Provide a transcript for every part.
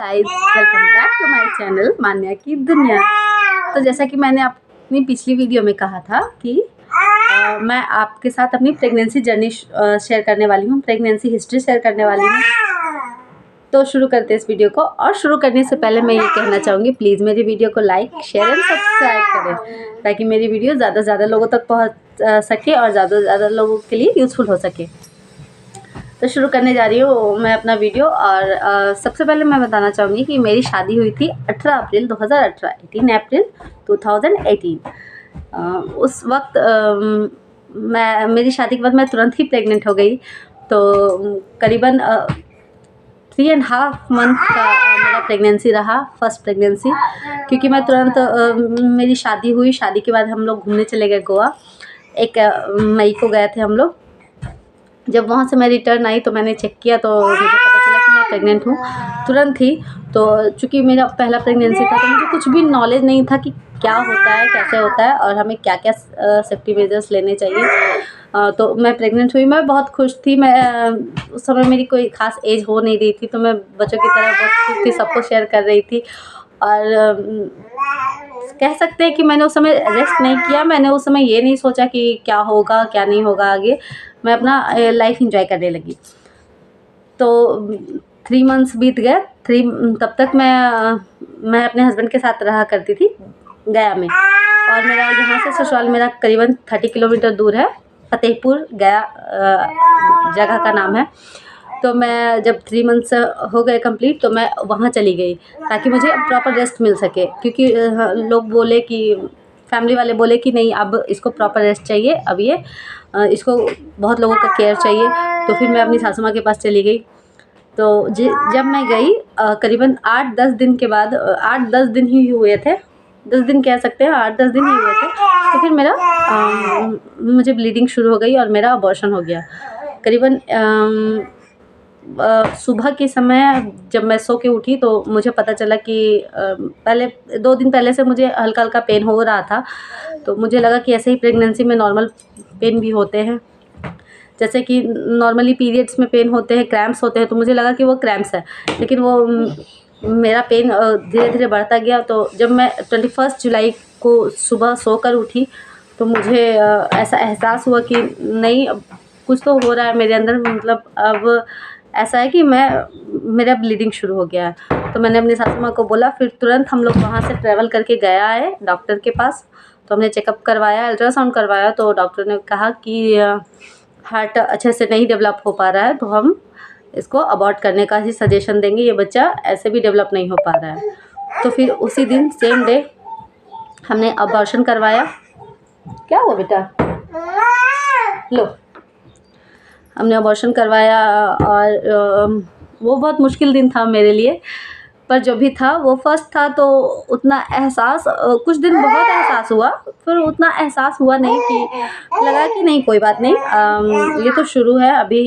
Guys, welcome back to my channel Manya की दुनिया। तो जैसा कि मैंने अपनी पिछली वीडियो में कहा था कि मैं आपके साथ अपनी प्रेगनेंसी जर्नी शेयर करने वाली हूँ, प्रेगनेंसी हिस्ट्री शेयर करने वाली हूँ। तो शुरू करते हैं इस वीडियो को। और शुरू करने से पहले मैं ये कहना चाहूँगी, प्लीज़ मेरी वीडियो को लाइक, शेयर एंड सब्सक्राइब करें ताकि मेरी वीडियो ज़्यादा से ज़्यादा लोगों तक पहुँच सके और ज़्यादा से ज़्यादा लोगों के लिए यूज़फुल हो सके। तो शुरू करने जा रही हूँ मैं अपना वीडियो। और सबसे पहले मैं बताना चाहूँगी कि मेरी शादी हुई थी 18 अप्रैल 2018, 18 अप्रैल 2018। उस वक्त मेरी शादी के बाद मैं तुरंत ही प्रेग्नेंट हो गई। तो करीबन 3.5 मंथ का मेरा प्रेगनेंसी रहा, फर्स्ट प्रेगनेंसी। क्योंकि मैं तुरंत मेरी शादी हुई, शादी के बाद हम लोग घूमने चले गए गोवा। 1 मई को गए थे हम लोग। जब वहाँ से मैं रिटर्न आई तो मैंने चेक किया तो मुझे पता चला कि मैं प्रेग्नेंट हूँ तुरंत ही। तो चूँकि मेरा पहला प्रेगनेंसी था तो मुझे कुछ भी नॉलेज नहीं था कि क्या होता है, कैसे होता है और हमें क्या क्या सेफ्टी मेजर्स लेने चाहिए। तो मैं प्रेग्नेंट हुई, मैं बहुत खुश थी। मैं उस समय मेरी कोई ख़ास एज हो नहीं रही थी, तो मैं बच्चों की तरह बहुत खुश थी, सबको शेयर कर रही थी। और कह सकते हैं कि मैंने उस समय रेस्ट नहीं किया। मैंने उस समय ये नहीं सोचा कि क्या होगा क्या नहीं होगा आगे। मैं अपना लाइफ एंजॉय करने लगी। तो 3 मंथ्स बीत गए। तब तक मैं अपने हस्बैंड के साथ रहा करती थी गया में। और मेरा यहाँ से ससुराल मेरा करीबन 30 किलोमीटर दूर है, फतेहपुर गया जगह का नाम है। तो मैं जब 3 मंथ्स हो गए कंप्लीट तो मैं वहाँ चली गई ताकि मुझे प्रॉपर रेस्ट मिल सके। क्योंकि लोग बोले कि फैमिली वाले बोले कि नहीं, अब इसको प्रॉपर रेस्ट चाहिए, अब ये इसको बहुत लोगों का केयर चाहिए। तो फिर मैं अपनी सासू माँ के पास चली गई। तो जब मैं गई करीबन 8-10 दिन के बाद, 8-10 दिन ही हुए थे, 10 दिन कह सकते हैं, 8-10 दिन ही हुए थे। तो फिर मेरा मुझे ब्लीडिंग शुरू हो गई और मेरा अबॉर्शन हो गया। करीबन सुबह के समय जब मैं सो के उठी तो मुझे पता चला कि पहले 2 दिन पहले से मुझे हल्का हल्का पेन हो रहा था। तो मुझे लगा कि ऐसे ही प्रेगनेंसी में नॉर्मल पेन भी होते हैं, जैसे कि नॉर्मली पीरियड्स में पेन होते हैं, क्रैम्प्स होते हैं। तो मुझे लगा कि वो क्रैम्प्स है, लेकिन वो मेरा पेन धीरे धीरे बढ़ता गया। तो जब मैं 21 जुलाई को सुबह सोकर उठी तो मुझे ऐसा एहसास हुआ कि नहीं, अब कुछ तो हो रहा है मेरे अंदर। मतलब अब ऐसा है कि मेरा ब्लीडिंग शुरू हो गया है। तो मैंने अपनी सासू माँ को बोला। फिर तुरंत हम लोग वहाँ से ट्रैवल करके गया है डॉक्टर के पास। तो हमने चेकअप करवाया, अल्ट्रासाउंड करवाया। तो डॉक्टर ने कहा कि हार्ट अच्छे से नहीं डेवलप हो पा रहा है, तो हम इसको अबॉर्ट करने का ही सजेशन देंगे, ये बच्चा ऐसे भी डेवलप नहीं हो पा रहा है। तो फिर उसी दिन सेम डे हमने अबॉर्शन करवाया। क्या हुआ बेटा? लो, हमने अबॉर्शन करवाया। और वो बहुत मुश्किल दिन था मेरे लिए, पर जो भी था वो फर्स्ट था। तो उतना एहसास, कुछ दिन बहुत एहसास हुआ, फिर उतना एहसास हुआ नहीं कि लगा कि नहीं कोई बात नहीं, ये तो शुरू है अभी।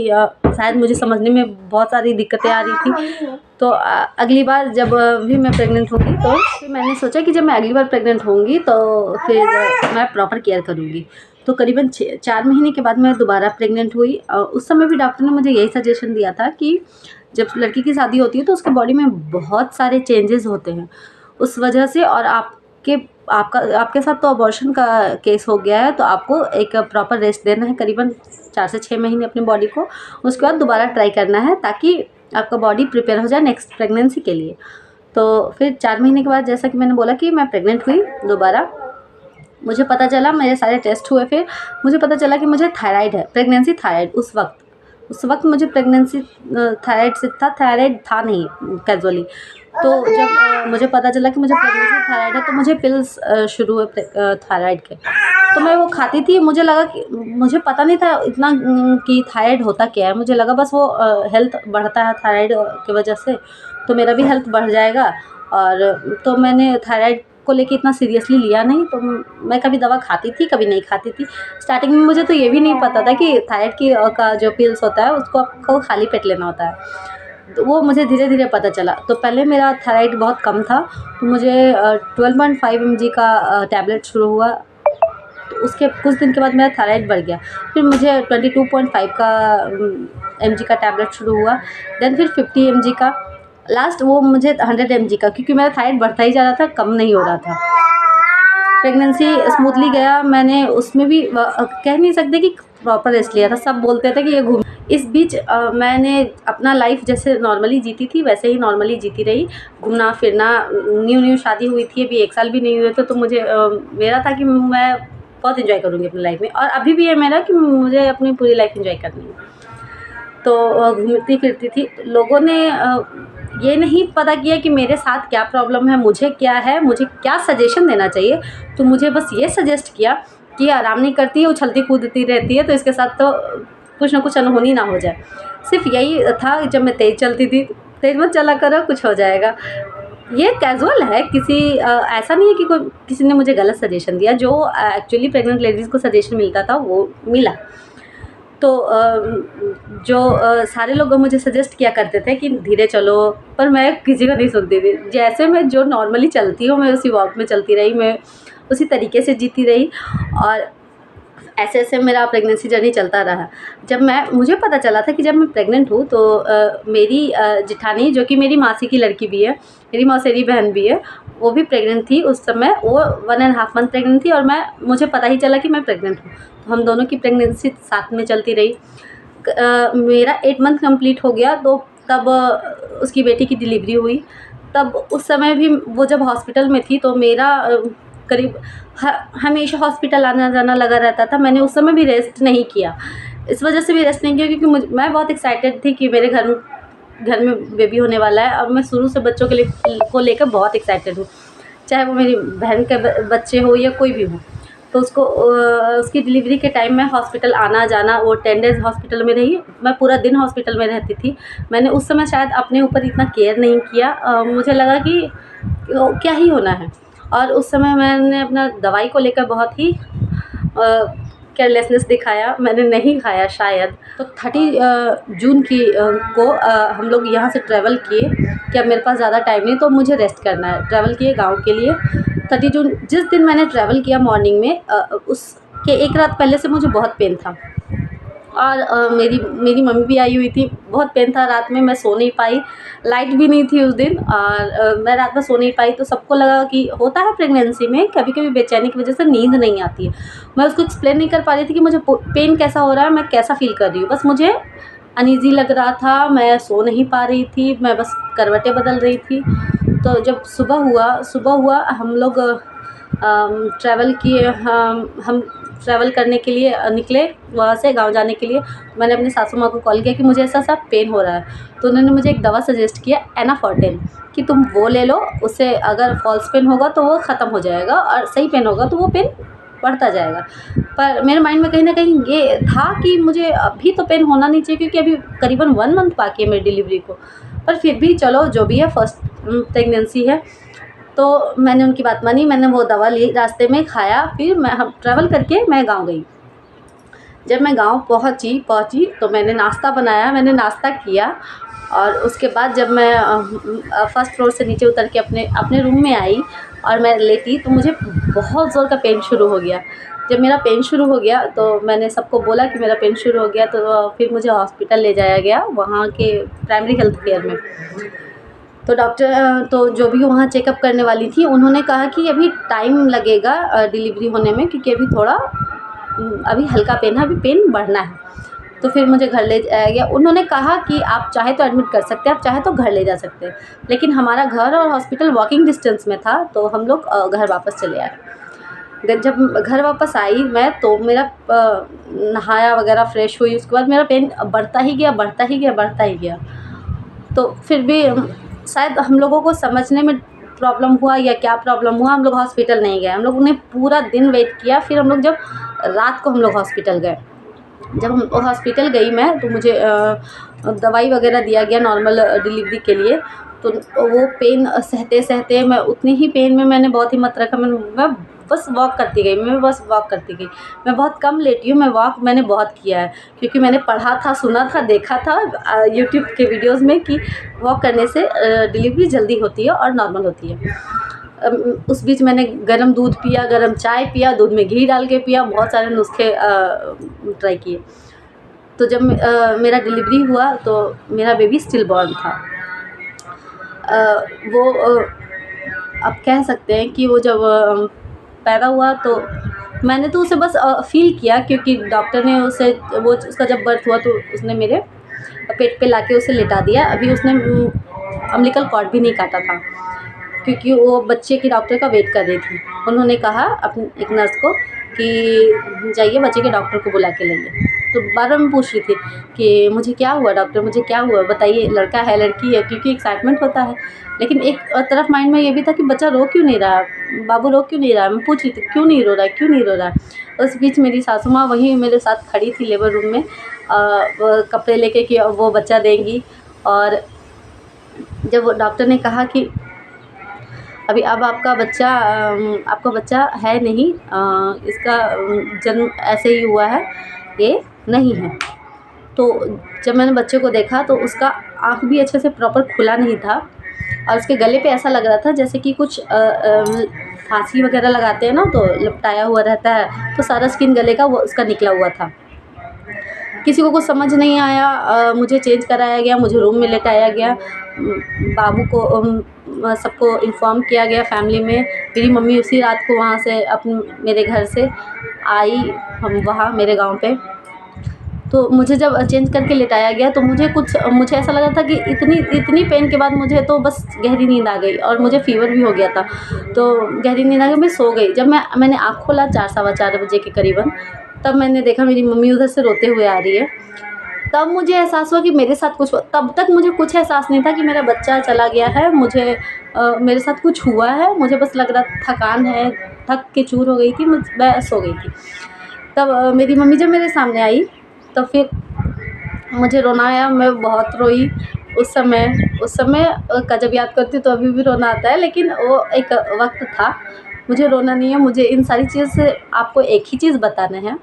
शायद मुझे समझने में बहुत सारी दिक्कतें आ रही थी। तो अगली बार जब भी मैं प्रेग्नेंट होंगी तो फिर मैंने सोचा कि जब मैं अगली बार प्रेग्नेंट होंगी तो फिर मैं प्रॉपर केयर करूँगी। तो करीबन 4 महीने के बाद मैं दोबारा प्रेग्नेंट हुई। उस समय भी डॉक्टर ने मुझे यही सजेशन दिया था कि जब लड़की की शादी होती है तो उसके बॉडी में बहुत सारे चेंजेस होते हैं उस वजह से। और आपके साथ तो अबॉर्शन का केस हो गया है, तो आपको एक प्रॉपर रेस्ट देना है, करीबन 4 से 6 महीने अपनी बॉडी को। उसके बाद दोबारा ट्राई करना है ताकि आपका बॉडी प्रिपेयर हो जाए नेक्स्ट प्रेगनेंसी के लिए। तो फिर 4 महीने के बाद, जैसा कि मैंने बोला कि मैं प्रेग्नेंट हुई दोबारा, मुझे पता चला, मेरे सारे टेस्ट हुए। फिर मुझे पता चला कि मुझे थायराइड है, प्रेगनेंसी थायराइड। उस वक्त मुझे प्रेगनेंसी थायराइड से था, थायराइड था नहीं कैजुअली। तो जब मुझे पता चला कि मुझे प्रेगनेंसी थायराइड है तो मुझे पिल्स शुरू हुए थायराइड के। तो मैं वो खाती थी। मुझे लगा कि, मुझे पता नहीं था इतना कि थायराइड होता क्या है। मुझे लगा बस वो हेल्थ बढ़ता है थायराइड की वजह से, तो मेरा भी हेल्थ बढ़ जाएगा। और तो मैंने थायराइड को लेके इतना सीरियसली लिया नहीं। तो मैं कभी दवा खाती थी, कभी नहीं खाती थी। स्टार्टिंग में मुझे तो ये भी नहीं पता था कि थायराइड की का जो पिल्स होता है उसको आपको खाली पेट लेना होता है। तो वो मुझे धीरे धीरे पता चला। तो पहले मेरा थायराइड बहुत कम था, तो मुझे 12.5 mg का टैबलेट शुरू हुआ। तो उसके कुछ दिन के बाद मेरा थायराइड बढ़ गया। फिर मुझे 22.5 का mg का टैबलेट शुरू हुआ। देन फिर 50 mg का, लास्ट वो मुझे 100 mg का, क्योंकि मेरा थायराइड बढ़ता ही जा रहा था, कम नहीं हो रहा था। प्रेगनेंसी स्मूथली गया, मैंने उसमें भी कह नहीं सकते कि प्रॉपर रेस्ट लिया था, सब बोलते थे कि ये घूम। इस बीच मैंने अपना लाइफ जैसे नॉर्मली जीती थी वैसे ही नॉर्मली जीती रही, घूमना फिरना। न्यू शादी हुई थी, अभी 1 साल भी नहीं हुए थे, तो मुझे मेरा था कि मैं बहुत इन्जॉय करूँगी अपनी लाइफ में, और अभी भी है मेरा कि मुझे अपनी पूरी लाइफ इन्जॉय करनी है। तो घूमती फिरती थी, लोगों ने ये नहीं पता किया कि मेरे साथ क्या प्रॉब्लम है, मुझे क्या है, मुझे क्या सजेशन देना चाहिए। तो मुझे बस ये सजेस्ट किया कि आराम नहीं करती है, उछलती कूदती रहती है, तो इसके साथ तो कुछ ना कुछ अनहोनी ना हो जाए। सिर्फ यही था, जब मैं तेज़ चलती थी, तेज़ मत चला करो कुछ हो जाएगा। ये कैज़ुअल है, किसी ऐसा नहीं है कि कोई किसी ने मुझे गलत सजेशन दिया, जो एक्चुअली प्रेग्नेंट लेडीज़ को सजेशन मिलता था वो मिला। तो जो सारे लोग मुझे सजेस्ट किया करते थे कि धीरे चलो, पर मैं किसी का नहीं सुनती थी। जैसे मैं जो नॉर्मली चलती हूँ, मैं उसी वॉक में चलती रही, मैं उसी तरीके से जीती रही, और ऐसे-ऐसे मेरा प्रेगनेंसी जर्नी चलता रहा। जब मुझे पता चला था कि जब मैं प्रेग्नेंट हूँ, तो मेरी जेठानी, जो कि मेरी मासी की लड़की भी है, मेरी मौसेरी बहन भी है, वो भी प्रेग्नेंट थी उस समय। वो 1 एंड हाफ मंथ प्रेग्नेंट थी, और मुझे पता ही चला कि मैं प्रेग्नेंट हूँ। तो हम दोनों की प्रेगनेंसी साथ में चलती रही। मेरा 8 मंथ कंप्लीट हो गया, तो तब उसकी बेटी की डिलीवरी हुई। तब उस समय भी वो जब हॉस्पिटल में थी, तो मेरा करीब हमेशा हॉस्पिटल आना-जाना लगा रहता था। मैंने उस समय भी रेस्ट नहीं किया। इस वजह से भी रेस्ट नहीं किया क्योंकि मैं बहुत एक्साइटेड थी कि मेरे घर में बेबी होने वाला है, और मैं शुरू से बच्चों के लिए को लेकर बहुत एक्साइटेड हूँ। चाहे वो मेरी बहन के बच्चे हो या कोई भी हो। तो उसकी डिलीवरी के टाइम में हॉस्पिटल आना-जाना, वो 10 डेज़ हॉस्पिटल में रही। मैं पूरा दिन हॉस्पिटल में रहती थी। मैंने उस समय शायद अपने ऊपर इतना केयर नहीं किया। मुझे लगा कि क्या ही होना है, और उस समय मैंने अपना दवाई को लेकर बहुत ही केयरलेसनेस दिखाया। मैंने नहीं खाया शायद। तो 30 जून को हम लोग यहाँ से ट्रैवल किए कि अब मेरे पास ज़्यादा टाइम नहीं, तो मुझे रेस्ट करना है। ट्रैवल किए गाँव के लिए। 30 जून जिस दिन मैंने ट्रैवल किया मॉर्निंग में, उसके 1 रात पहले से मुझे बहुत पेन था, और मेरी मम्मी भी आई हुई थी। बहुत पेन था, रात में मैं सो नहीं पाई, लाइट भी नहीं थी उस दिन, और मैं रात में सो नहीं पाई। तो सबको लगा कि होता है प्रेगनेंसी में कभी-कभी बेचैनी की वजह से नींद नहीं आती है। मैं उसको एक्सप्लेन नहीं कर पा रही थी कि मुझे पेन कैसा हो रहा है, मैं कैसा फ़ील कर रही हूँ। बस मुझे अनईज़ी लग रहा था, मैं सो नहीं पा रही थी, मैं बस करवटें बदल रही थी। तो जब सुबह हुआ हम लोग ट्रैवल किए, हम ट्रैवल करने के लिए निकले वहाँ से गाँव जाने के लिए। मैंने अपनी सासू माँ को कॉल किया कि मुझे ऐसा पेन हो रहा है। तो उन्होंने मुझे एक दवा सजेस्ट किया, एनाफोर्टेन, कि तुम वो ले लो, उससे अगर फॉल्स पेन होगा तो वो ख़त्म हो जाएगा, और सही पेन होगा तो वो पेन बढ़ता जाएगा। पर मेरे माइंड में कहीं न कहीं ये था कि मुझे अभी तो पेन होना नहीं चाहिए, क्योंकि अभी करीबन 1 मंथ बाकी है मेरी डिलीवरी को। पर फिर भी चलो, जो भी है, फर्स्ट प्रेगनेंसी है। तो मैंने उनकी बात मानी, मैंने वो दवा ली, रास्ते में खाया, फिर हम ट्रैवल करके मैं गाँव गई। जब मैं गाँव पहुँची तो मैंने नाश्ता बनाया, मैंने नाश्ता किया, और उसके बाद जब मैं फर्स्ट फ्लोर से नीचे उतर के अपने रूम में आई और मैं लेटी, तो मुझे बहुत ज़ोर का पेन शुरू हो गया। जब मेरा पेन शुरू हो गया तो मैंने सबको बोला कि मेरा पेन शुरू हो गया, तो फिर मुझे हॉस्पिटल ले जाया गया, वहाँ के प्राइमरी हेल्थ केयर में। तो डॉक्टर, तो जो भी वहाँ चेकअप करने वाली थी, उन्होंने कहा कि अभी टाइम लगेगा डिलीवरी होने में, क्योंकि अभी थोड़ा अभी हल्का पेन है, अभी पेन बढ़ना है। तो फिर मुझे घर ले जाया गया। उन्होंने कहा कि आप चाहे तो एडमिट कर सकते हैं, आप चाहे तो घर ले जा सकते हैं। लेकिन हमारा घर और हॉस्पिटल वॉकिंग डिस्टेंस में था, तो हम लोग घर वापस चले आए। जब घर वापस आई मैं, तो मेरा नहाया वगैरह, फ्रेश हुई, उसके बाद मेरा पेन बढ़ता ही गया, बढ़ता ही गया, बढ़ता ही गया। तो फिर भी शायद हम लोगों को समझने में प्रॉब्लम हुआ या क्या प्रॉब्लम हुआ, हम लोग हॉस्पिटल नहीं गए। हम लोगों ने पूरा दिन वेट किया, फिर हम लोग जब रात को हम लोग हॉस्पिटल गए। जब हम हॉस्पिटल गई मैं, तो मुझे दवाई वगैरह दिया गया नॉर्मल डिलीवरी के लिए। तो वो पेन सहते-सहते, मैं उतनी ही पेन में मैंने बहुत हिम्मत रखा, मैं बस वॉक करती गई, मैं बहुत कम लेटी हूँ, मैंने बहुत किया है, क्योंकि मैंने पढ़ा था, सुना था, देखा था यूट्यूब के वीडियोज़ में कि वॉक करने से डिलीवरी जल्दी होती है और नॉर्मल होती है। उस बीच मैंने गरम दूध पिया, गरम चाय पिया, दूध में घी डाल के पिया, बहुत सारे नुस्खे ट्राई किए। तो जब मेरा डिलीवरी हुआ, तो मेरा बेबी स्टिल बॉर्न था। वो आप कह सकते हैं कि वो जब पैदा हुआ तो मैंने तो उसे बस फ़ील किया, क्योंकि डॉक्टर ने उसे वो उसका जब बर्थ हुआ तो उसने मेरे पेट पे लाके उसे लिटा दिया। अभी उसने अम्बिलिकल कॉर्ड भी नहीं काटा था, क्योंकि वो बच्चे के डॉक्टर का वेट कर रही थी। उन्होंने कहा अपनी एक नर्स को कि जाइए बच्चे के डॉक्टर को बुला के लाइए। तो बार-बार मैं पूछ रही थी कि मुझे क्या हुआ डॉक्टर, मुझे क्या हुआ बताइए, लड़का है लड़की है, क्योंकि एक्साइटमेंट होता है। लेकिन एक तरफ माइंड में ये भी था कि बच्चा रो क्यों नहीं रहा, बाबू रो क्यों नहीं रहा है। मैं पूछ रही थी क्यों नहीं रो रहा है, क्यों नहीं रो रहा है। उस बीच मेरी सासू माँ वहीं मेरे साथ खड़ी थी लेबर रूम में, वो कपड़े लेके कि वो बच्चा देंगी। और जब वो डॉक्टर ने कहा कि अभी अब आपका बच्चा है नहीं, इसका जन्म ऐसे ही हुआ है, ये नहीं है। तो जब मैंने बच्चे को देखा तो उसका आँख भी अच्छे से प्रॉपर खुला नहीं था, और उसके गले पे ऐसा लग रहा था जैसे कि कुछ फांसी वगैरह लगाते हैं ना, तो लपटाया हुआ रहता है, तो सारा स्किन गले का वो उसका निकला हुआ था। किसी को कुछ समझ नहीं आया, मुझे चेंज कराया गया, मुझे रूम में लेटाया गया। बाबू को सबको इन्फॉर्म किया गया फैमिली में। मेरी मम्मी उसी रात को वहाँ से मेरे घर से आई, हम वहाँ मेरे गांव पे। तो मुझे जब चेंज करके लेटाया गया तो मुझे ऐसा लगा था कि इतनी पेन के बाद मुझे तो बस गहरी नींद आ गई, और मुझे फ़ीवर भी हो गया था। तो गहरी नींद आ गई, मैं सो गई। जब मैंने आँख खोला 4 सवा 4 बजे के करीबन, तब मैंने देखा मेरी मम्मी उधर से रोते हुए आ रही है। तब मुझे एहसास हुआ कि मेरे साथ कुछ हुआ। तब तक मुझे कुछ एहसास नहीं था कि मेरा बच्चा चला गया है, मेरे साथ कुछ हुआ है। मुझे बस लग रहा थकान है, थक के चूर हो गई थी, मैं सो गई थी। तब मेरी मम्मी जब मेरे सामने आई तो फिर मुझे रोना आया, मैं बहुत रोई उस समय का जब याद करती हूँ तो अभी भी रोना आता है। लेकिन वो एक वक्त था, मुझे रोना नहीं है। मुझे इन सारी चीज़ से आपको एक ही चीज़ बताना है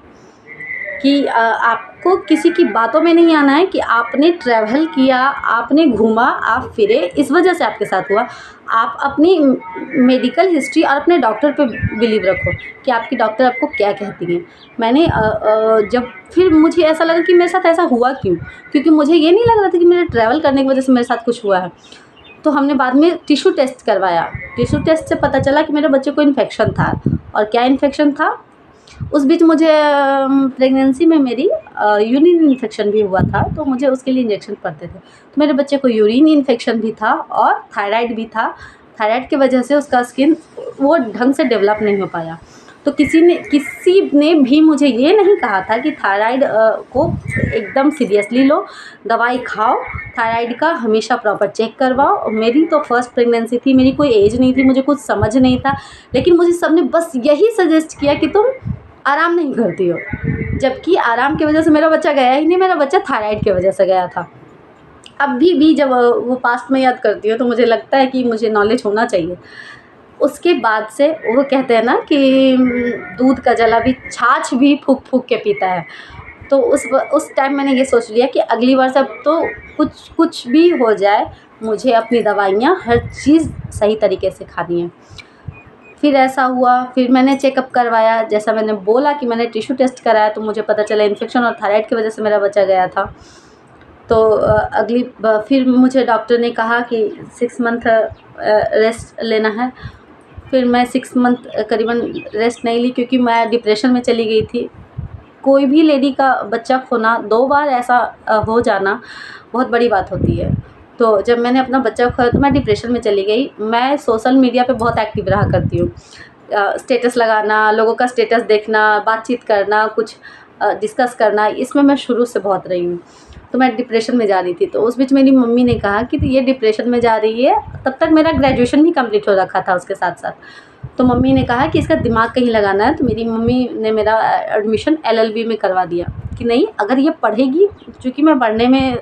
कि आपको किसी की बातों में नहीं आना है कि आपने ट्रैवल किया, आपने घूमा, आप फिरे, इस वजह से आपके साथ हुआ। आप अपनी मेडिकल हिस्ट्री और अपने डॉक्टर पे बिलीव रखो कि आपकी डॉक्टर आपको क्या कहती हैं। मैंने जब फिर मुझे ऐसा लगा कि मेरे साथ ऐसा हुआ क्यों, क्योंकि मुझे ये नहीं लग रहा था कि मेरे ट्रैवल करने की वजह से मेरे साथ कुछ हुआ है। तो हमने बाद में टिश्यू टेस्ट करवाया। टिश्यू टेस्ट से पता चला कि मेरे बच्चे को इन्फेक्शन था। और क्या इन्फेक्शन था, उस बीच मुझे प्रेगनेंसी में मेरी यूरिन इन्फेक्शन भी हुआ था, तो मुझे उसके लिए इंजेक्शन पड़ते थे। तो मेरे बच्चे को यूरिन इन्फेक्शन भी था और थायराइड भी था। थायराइड की वजह से उसका स्किन वो ढंग से डेवलप नहीं हो पाया। तो किसी ने भी मुझे ये नहीं कहा था कि थायराइड को एकदम सीरियसली लो, दवाई खाओ, थायराइड का हमेशा प्रॉपर चेक करवाओ। मेरी तो फर्स्ट प्रेगनेंसी थी, मेरी कोई एज नहीं थी, मुझे कुछ समझ नहीं था, लेकिन मुझे सबने बस यही सजेस्ट किया कि तुम आराम नहीं करती हो। जबकि आराम की वजह से मेरा बच्चा गया ही नहीं, मेरा बच्चा थायराइड की वजह से गया था। अभी भी जब वो पास्ट में याद करती हूँ तो मुझे लगता है कि मुझे नॉलेज होना चाहिए। उसके बाद से वो कहते हैं ना कि दूध का जला भी, छाछ भी फूँक फूँक के पीता है। तो उस टाइम मैंने ये सोच लिया कि अगली बार से अब तो कुछ भी हो जाए, मुझे अपनी दवाइयाँ हर चीज़ सही तरीके से खानी है। फिर ऐसा हुआ, फिर मैंने चेकअप करवाया, जैसा मैंने बोला कि मैंने टिश्यू टेस्ट कराया तो मुझे पता चला इन्फेक्शन और थायराइड की वजह से मेरा बच्चा गया था। तो फिर मुझे डॉक्टर ने कहा कि 6 मंथ रेस्ट लेना है। फिर मैं 6 मंथ करीबन रेस्ट नहीं ली, क्योंकि मैं डिप्रेशन में चली गई थी। कोई भी लेडी का बच्चा खोना 2 बार ऐसा हो जाना बहुत बड़ी बात होती है। तो जब मैंने अपना बच्चा खोया तो मैं डिप्रेशन में चली गई। मैं सोशल मीडिया पे बहुत एक्टिव रहा करती हूँ। स्टेटस लगाना, लोगों का स्टेटस देखना, बातचीत करना, कुछ डिस्कस करना, इसमें मैं शुरू से बहुत रही हूँ। तो मैं डिप्रेशन में जा रही थी, तो उस बीच मेरी मम्मी ने कहा कि ये डिप्रेशन में जा रही है। तब तक मेरा ग्रेजुएशन भी कंप्लीट हो रखा था उसके साथ-साथ। तो मम्मी ने कहा कि इसका दिमाग कहीं लगाना है, तो मेरी मम्मी ने मेरा एडमिशन एलएलबी में करवा दिया कि नहीं, अगर ये पढ़ेगी, चूँकि मैं पढ़ने में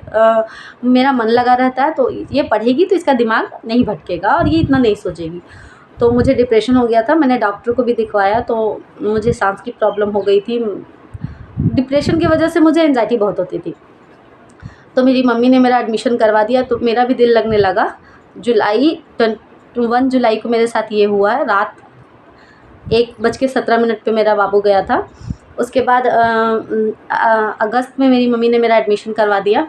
मेरा मन लगा रहता है, तो ये पढ़ेगी तो इसका दिमाग नहीं भटकेगा और ये इतना नहीं सोचेगी। तो मुझे डिप्रेशन हो गया था, मैंने डॉक्टर को भी दिखवाया तो मुझे सांस की प्रॉब्लम हो गई थी। डिप्रेशन की वजह से मुझे एंग्जायटी बहुत होती थी। तो मेरी मम्मी ने मेरा एडमिशन करवा दिया, तो मेरा भी दिल लगने लगा। 1 जुलाई को मेरे साथ ये हुआ है। रात 1:17 पे मेरा बाबू गया था। उसके बाद अगस्त में मेरी मम्मी ने मेरा एडमिशन करवा दिया।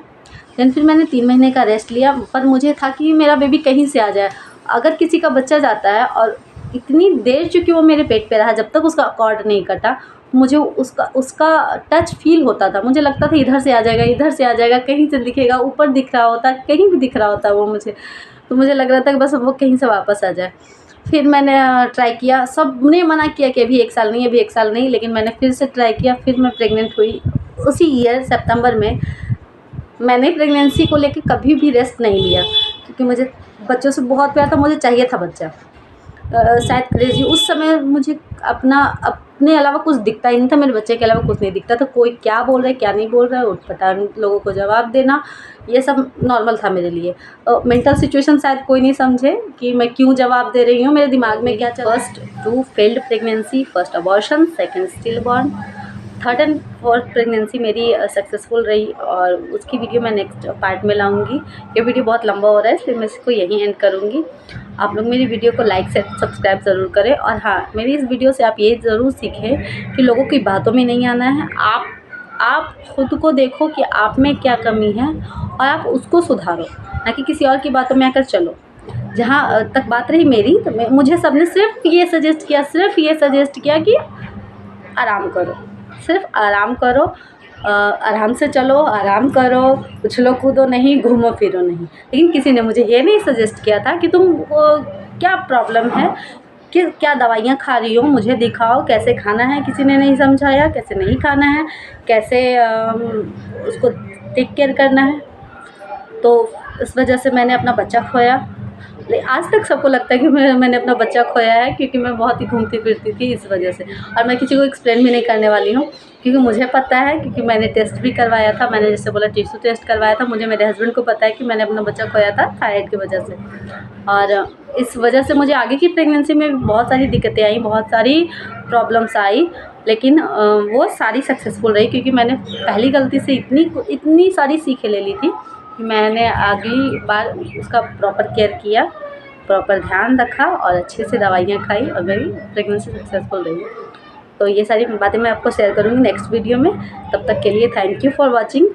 देन फिर मैंने 3 महीने का रेस्ट लिया, पर मुझे था कि मेरा बेबी कहीं से आ जाए। अगर किसी का बच्चा जाता है और इतनी देर चूँकि वो मेरे पेट पे रहा, जब तक उसका कॉर्ड नहीं कटा, मुझे उसका टच फ़ील होता था। मुझे लगता था इधर से आ जाएगा, इधर से आ जाएगा, कहीं से दिखेगा, ऊपर दिख रहा होता, कहीं भी दिख रहा होता वो मुझे। तो मुझे लग रहा था कि बस वो कहीं से वापस आ जाए। फिर मैंने ट्राई किया, सबने मना किया कि अभी 1 साल नहीं, अभी 1 साल नहीं, लेकिन मैंने फिर से ट्राई किया, फिर मैं प्रेग्नेंट हुई। उसी ईयर सितंबर में मैंने प्रेगनेंसी को लेके कभी भी रेस्ट नहीं लिया, क्योंकि मुझे बच्चों से बहुत प्यार था, मुझे चाहिए था बच्चा। शायद क्रेज़ी उस समय मुझे अपने अलावा कुछ दिखता ही नहीं था, मेरे बच्चे के अलावा कुछ नहीं दिखता था। कोई क्या बोल रहा है, क्या नहीं बोल रहा है, ऊटपटांग लोगों को जवाब देना, ये सब नॉर्मल था मेरे लिए। मेंटल सिचुएशन शायद कोई नहीं समझे कि मैं क्यों जवाब दे रही हूँ, मेरे दिमाग में क्या चल रहा है। First 2 failed pregnancy, first abortion, second still born, third and fourth pregnancy मेरी सक्सेसफुल रही, और उसकी वीडियो मैं नेक्स्ट पार्ट में लाऊंगी। ये वीडियो बहुत लंबा हो रहा है, इसलिए मैं इसको यहीं एंड करूंगी। आप लोग मेरी वीडियो को लाइक से सब्सक्राइब ज़रूर करें, और हाँ, मेरी इस वीडियो से आप ये ज़रूर सीखें कि लोगों की बातों में नहीं आना है। आप खुद को देखो कि आप में क्या कमी है और आप उसको सुधारो, ना कि किसी और की बातों में आकर चलो। जहाँ तक बात रही मेरी, तो मुझे सबने सिर्फ ये सजेस्ट किया कि आराम करो, सिर्फ आराम करो, आराम से चलो, आराम करो, उछलो कूदो नहीं, घूमो फिरो नहीं। लेकिन किसी ने मुझे ये नहीं सजेस्ट किया था कि तुम क्या प्रॉब्लम है, कि क्या दवाइयाँ खा रही हो, मुझे दिखाओ कैसे खाना है। किसी ने नहीं समझाया कैसे नहीं खाना है, कैसे उसको टेक केयर करना है। तो इस वजह से मैंने अपना बच्चा खोया। आज तक सबको लगता है कि मैंने अपना बच्चा खोया है, क्योंकि मैं बहुत ही घूमती फिरती थी इस वजह से। और मैं किसी को एक्सप्लेन भी नहीं करने वाली हूँ, क्योंकि मुझे पता है, क्योंकि मैंने टेस्ट भी करवाया था। मैंने जैसे बोला टिश्यू टेस्ट करवाया था। मुझे मेरे हस्बैंड को पता है कि मैंने अपना बच्चा खोया था थायराइड की वजह से, और इस वजह से मुझे आगे की प्रेगनेंसी में बहुत सारी दिक्कतें आई, बहुत सारी प्रॉब्लम्स आई, लेकिन वो सारी सक्सेसफुल रही, क्योंकि मैंने पहली गलती से इतनी सारी सीखें ले ली थी कि मैंने अगली बार उसका प्रॉपर केयर किया, प्रॉपर ध्यान रखा, और अच्छे से दवाइयाँ खाई, और मेरी प्रेगनेंसी सक्सेसफुल रही। तो ये सारी बातें मैं आपको शेयर करूँगी नेक्स्ट वीडियो में। तब तक के लिए थैंक यू फॉर वॉचिंग।